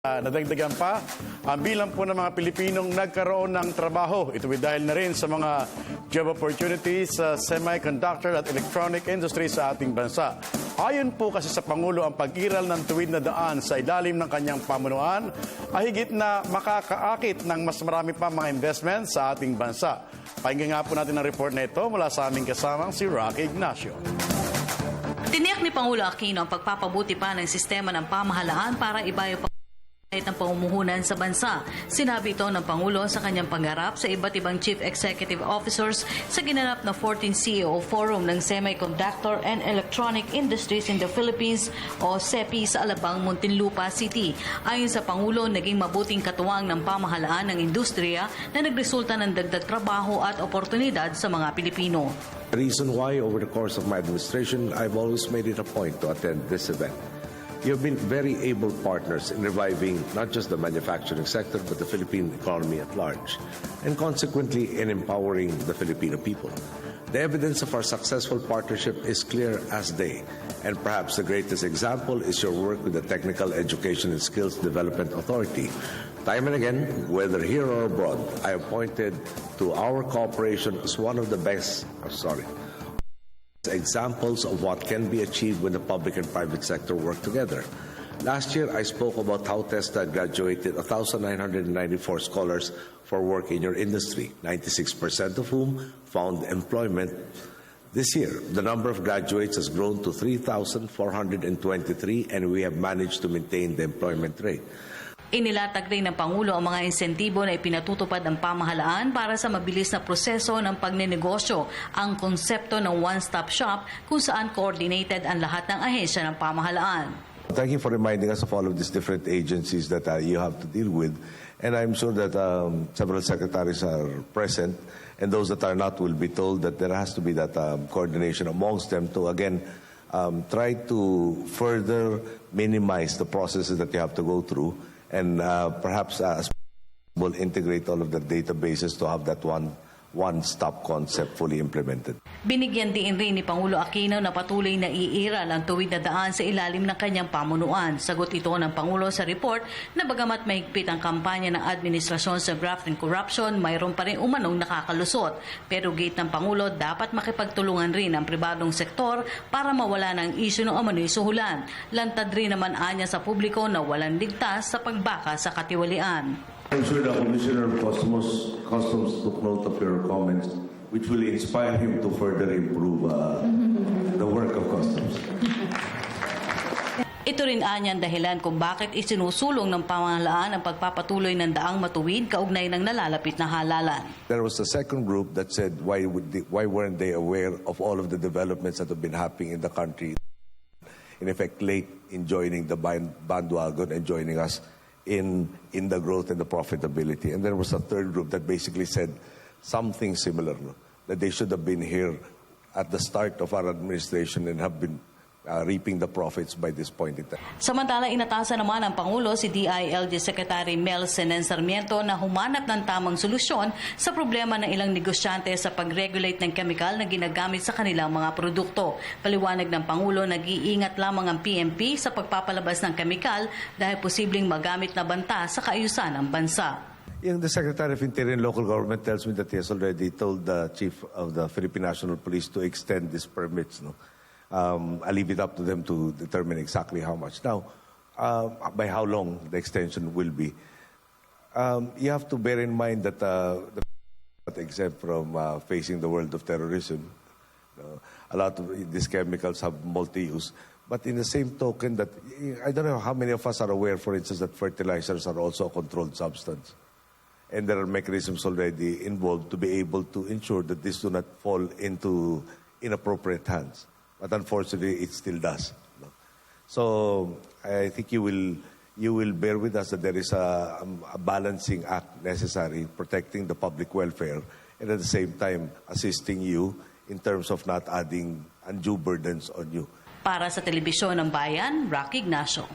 Nadagdagan pa ang bilang po ng mga Pilipinong nagkaroon ng trabaho. Ito ay dahil na rin sa mga job opportunities sa semiconductor at electronic industry sa ating bansa. Ayon po kasi sa Pangulo, ang pag-iral ng tuwid na daan sa ilalim ng kanyang pamunuan ay higit na makakaakit ng mas marami pa mga investment sa ating bansa. Pakinggan nga po natin ang report na ito mula sa aming kasamang si Rocky Ignacio. Tiniyak ni Pangulo Aquino ang pagpapabuti pa ng sistema ng pamahalaan para ibayo pa ng pamumuhunan sa bansa. Sinabi ito ng Pangulo sa kanyang pangharap sa iba't ibang Chief Executive Officers sa ginanap na 14th CEO Forum ng Semiconductor and Electronic Industries in the Philippines o SEPI sa Alabang, Muntinlupa City. Ayon sa Pangulo, naging mabuting katuwang ng pamahalaan ng industriya na nagresulta ng dagdag trabaho at oportunidad sa mga Pilipino. The reason why over the course of my administration, I've always made it a point to attend this event. You have been very able partners in reviving not just the manufacturing sector, but the Philippine economy at large, and consequently in empowering the Filipino people. The evidence of our successful partnership is clear as day, and perhaps the greatest example is your work with the Technical Education and Skills Development Authority. Time and again, whether here or abroad, I have pointed to our cooperation as one of the best, examples of what can be achieved when the public and private sector work together. Last year, I spoke about how TESTA graduated 1,994 scholars for work in your industry, 96% of whom found employment. This year, the number of graduates has grown to 3,423, and we have managed to maintain the employment rate. Inilatag rin ng Pangulo ang mga insentibo na ipinatutupad ng pamahalaan para sa mabilis na proseso ng pagnenegosyo, ang konsepto ng one-stop shop kung saan coordinated ang lahat ng ahensya ng pamahalaan. Thank you for reminding us of all of these different agencies that you have to deal with. And I'm sure that several secretaries are present, and those that are not will be told that there has to be that coordination amongst them to, again, try to further minimize the processes that you have to go through. And perhaps will integrate all of the databases to have that one-stop concept fully implemented. Binigyan din rin ni Pangulo Aquino na patuloy na iiral ang tuwid na daan sa ilalim ng kanyang pamunuan. Sagot ito ng Pangulo sa report na bagamat mahigpit ang kampanya ng administrasyon sa graft and corruption, mayroon pa rin umanong nakakalusot. Pero gate ng Pangulo, dapat makipagtulungan rin ang pribadong sektor para mawala ng isyu ng umano'y suhulan. Lantad rin naman anya sa publiko na walang ligtas sa pagbaka sa katiwalian. I'm sure the Commissioner of Customs took note of your comments, which will inspire him to further improve the work of Customs. Ito rin anya ang dahilan kung bakit isinusulong ng pamahalaan ang pagpapatuloy ng daang matuwid kaugnay ng nalalapit na halalan. There was a second group that said why weren't they aware of all of the developments that have been happening in the country, in effect late in joining the bandwagon and joining us in the growth and the profitability. And there was a third group that basically said something similar, that they should have been here at the start of our administration and have been reaping the profits by this point in time. Samantala, inatasan naman ng Pangulo si DILG Secretary Mel Senen Sarmiento na humanap ng tamang solusyon sa problema ng ilang negosyante sa pag-regulate ng chemical na ginagamit sa kanilang mga produkto. Paliwanag ng Pangulo, nag-iingat lamang ang PNP sa pagpapalabas ng chemical dahil posibleng magamit na banta sa kaayusan ng bansa. The Secretary of Interior and Local Government tells me that he has already told the Chief of the Philippine National Police to extend these permits. I'll leave it up to them to determine exactly how much. Now, by how long the extension will be. You have to bear in mind that exempt from facing the world of terrorism. A lot of these chemicals have multi-use. But in the same token, that I don't know how many of us are aware, for instance, that fertilizers are also a controlled substance. And there are mechanisms already involved to be able to ensure that this do not fall into inappropriate hands. But unfortunately, it still does. So I think you will bear with us that there is a balancing act necessary, protecting the public welfare, and at the same time assisting you in terms of not adding undue burdens on you. Para sa Telebisyon ng Bayan, Rocky Ignacio.